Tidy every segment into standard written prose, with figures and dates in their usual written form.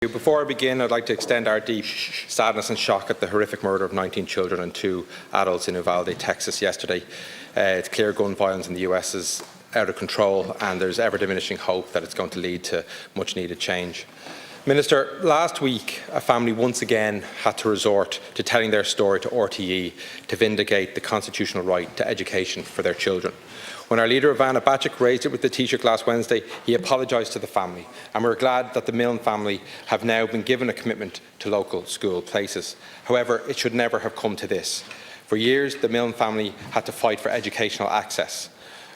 Before I begin, I'd like to extend our deep sadness and shock at the horrific murder of 19 children and 2 adults in Uvalde, Texas yesterday. It's clear gun violence in the US is out of control, and there's ever-diminishing hope that it's going to lead to much-needed change. Minister, last week a family once again had to resort to telling their story to RTE to vindicate the constitutional right to education for their children. When our leader, Ivana Bacik, raised it with the Taoiseach last Wednesday, he apologised to the family, and we're glad that the Milne family have now been given a commitment to local school places. However, it should never have come to this. For years, the Milne family had to fight for educational access.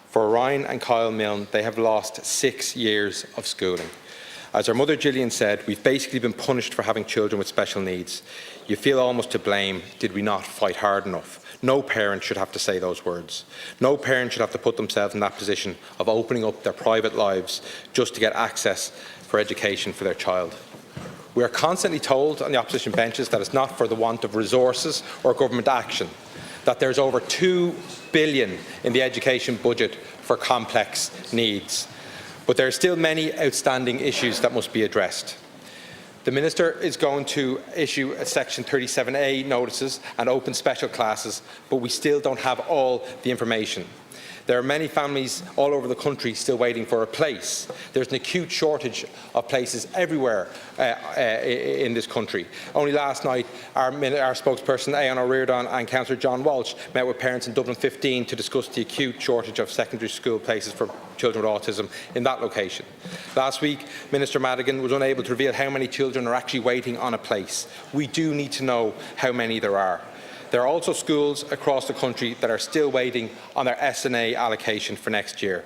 For Ryan and Kyle Milne, they have lost 6 years of schooling. As our mother Gillian said, we've basically been punished for having children with special needs. You feel almost to blame. Did we not fight hard enough? No parent should have to say those words. No parent should have to put themselves in that position of opening up their private lives just to get access for education for their child. We are constantly told on the opposition benches that it's not for the want of resources or government action, that there's over $2 billion in the education budget for complex needs. But there are still many outstanding issues that must be addressed. The Minister is going to issue a Section 37A notices and open special classes, but we still don't have all the information. There are many families all over the country still waiting for a place. There's an acute shortage of places everywhere in this country. Only last night, our spokesperson, Aon O'Riordan, and Councillor John Walsh met with parents in Dublin 15 to discuss the acute shortage of secondary school places for children with autism in that location. Last week, Minister Madigan was unable to reveal how many children are actually waiting on a place. We do need to know how many there are. There are also schools across the country that are still waiting on their SNA allocation for next year.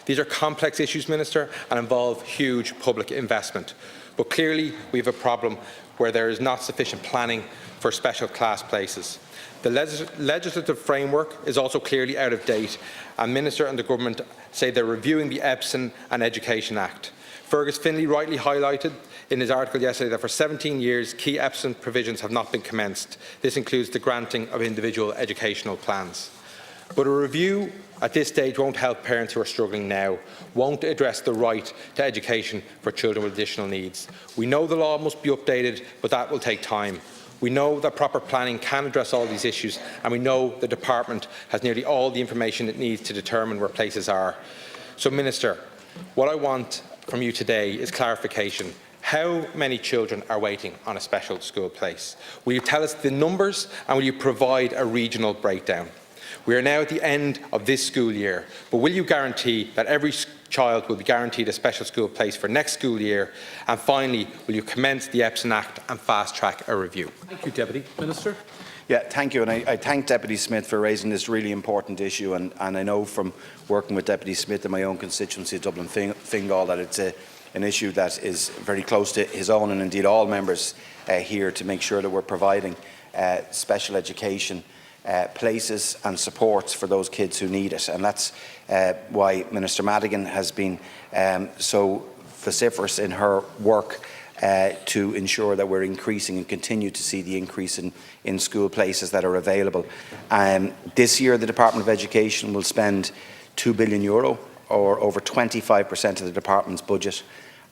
These are complex issues, Minister, and involve huge public investment. But clearly, we have a problem where there is not sufficient planning for special class places. The legislative framework is also clearly out of date, and Minister and the Government say they're reviewing the EPSN and Education Act. Fergus Finlay rightly highlighted in his article yesterday that for 17 years key EPSN provisions have not been commenced. This includes the granting of individual educational plans. But a review at this stage won't help parents who are struggling now, won't address the right to education for children with additional needs. We know the law must be updated, but that will take time. We know that proper planning can address all these issues, and we know the Department has nearly all the information it needs to determine where places are. So, Minister, what I want from you today is clarification. How many children are waiting on a special school place? Will you tell us the numbers, and will you provide a regional breakdown? We are now at the end of this school year, but will you guarantee that every child will be guaranteed a special school place for next school year? And finally, will you commence the EPSN Act and fast-track a review? Thank you, Deputy Minister. Yeah, thank you, and I thank Deputy Smith for raising this really important issue, and I know from working with Deputy Smith in my own constituency of Dublin Fingal that it's an issue that is very close to his own and indeed all members here, to make sure that we're providing special education places and supports for those kids who need it. And that's why Minister Madigan has been so vociferous in her work to ensure that we're increasing and continue to see the increase in school places that are available. This year the Department of Education will spend €2 billion, or over 25% of the Department's budget,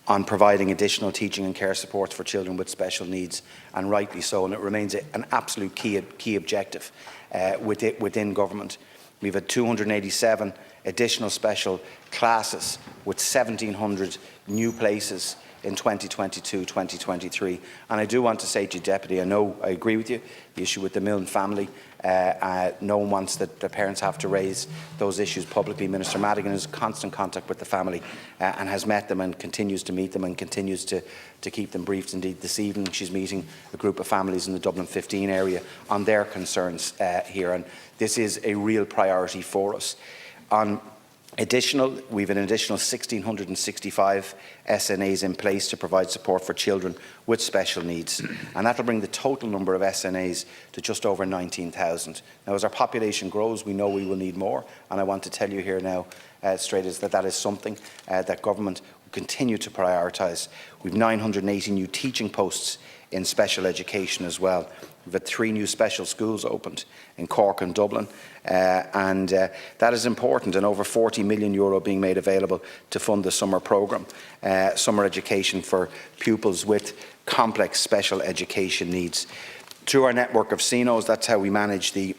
on providing additional teaching and care supports for children with special needs, and rightly so, and it remains an absolute key objective within government. We've had 287 additional special classes with 1,700 new places in 2022-2023. And I do want to say to you, Deputy, I know I agree with you, the issue with the Milne family, no one wants that the parents have to raise those issues publicly. Minister Madigan is in constant contact with the family and has met them and continues to meet them and continues to keep them briefed. Indeed, this evening she's meeting a group of families in the Dublin 15 area on their concerns here, and this is a real priority for us. We have an additional 1,665 SNAs in place to provide support for children with special needs, and that will bring the total number of SNAs to just over 19,000. Now, as our population grows, we know we will need more, and I want to tell you here now straight is that is something that government we continue to prioritise. We've 980 new teaching posts in special education as well. We've had 3 new special schools opened in Cork and Dublin, and that is important, and over €40 million being made available to fund the summer programme, summer education for pupils with complex special education needs. Through our network of CNOs, that's how we manage the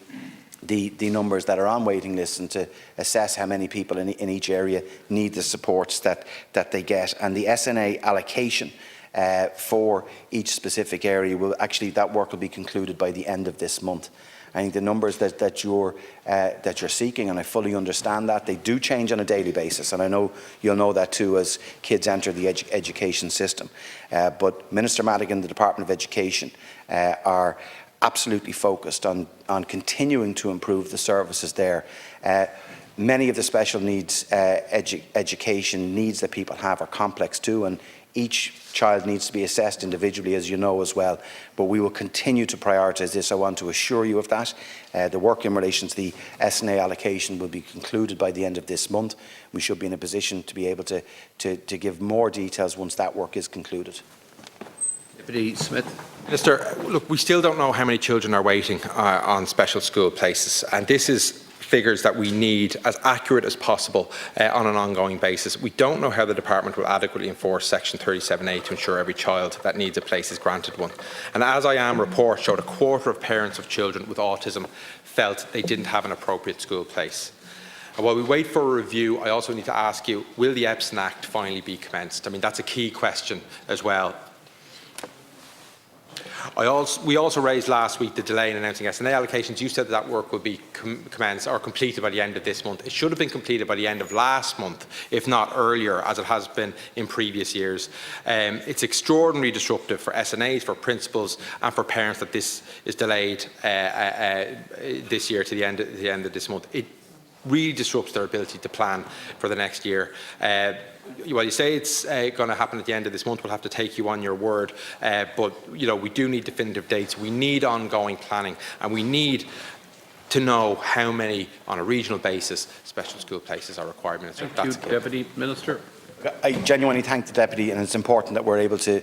numbers that are on waiting lists and to assess how many people in each area need the supports that they get. And the SNA allocation for each specific area will actually, that work will be concluded by the end of this month. I think the numbers that you're seeking, and I fully understand that, they do change on a daily basis, and I know you'll know that too as kids enter the education system. But Minister Madigan and the Department of Education are absolutely focused on continuing to improve the services there. Many of the special needs education needs that people have are complex too, and each child needs to be assessed individually, as you know as well. But we will continue to prioritise this. I want to assure you of that. The work in relation to the SNA allocation will be concluded by the end of this month. We should be in a position to be able to give more details once that work is concluded. Deputy Smith. Minister, look, we still don't know how many children are waiting on special school places, and this is figures that we need as accurate as possible on an ongoing basis. We don't know how the department will adequately enforce Section 37A to ensure every child that needs a place is granted one. And as IAM report showed, a quarter of parents of children with autism felt they didn't have an appropriate school place. And while we wait for a review, I also need to ask you, will the Epson Act finally be commenced? I mean, that's a key question as well. We also raised last week the delay in announcing SNA allocations. You said that work will be commenced or completed by the end of this month. It should have been completed by the end of last month, if not earlier, as it has been in previous years. It's extraordinarily disruptive for SNAs, for principals and for parents that this is delayed this year to the end of this month. It really disrupts their ability to plan for the next year. While you say it's going to happen at the end of this month, we'll have to take you on your word. But we do need definitive dates. We need ongoing planning, and we need to know how many, on a regional basis, special school places are required. Minister, thank you, Deputy Minister. I genuinely thank the Deputy, and it's important that we're able to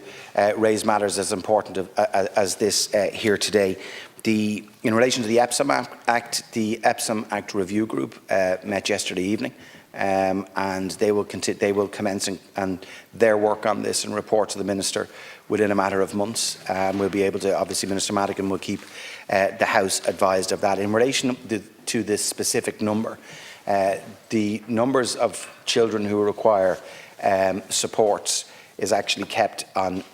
raise matters as important as this here today. In relation to the Epsom Act, the Epsom Act Review Group met yesterday evening. And they will commence and their work on this and report to the Minister within a matter of months. We'll be able to, obviously Minister Madigan will keep the House advised of that. In relation to this specific number, the numbers of children who require supports is actually kept on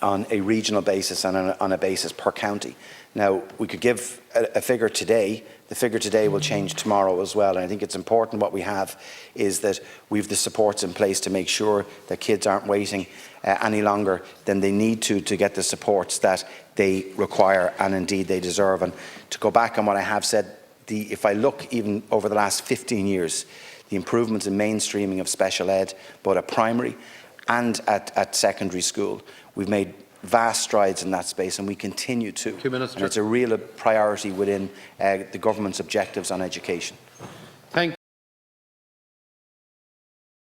a regional basis and on a basis per county. Now, we could give a figure today. The figure today will change tomorrow as well, and I think it's important what we have is that we have the supports in place to make sure that kids aren't waiting any longer than they need to get the supports that they require and indeed they deserve. And to go back on what I have said, if I look even over the last 15 years, the improvements in mainstreaming of special ed, both at primary and at secondary school, we've made vast strides in that space, and we continue to. Thank you, Minister. And it's a real priority within the government's objectives on education.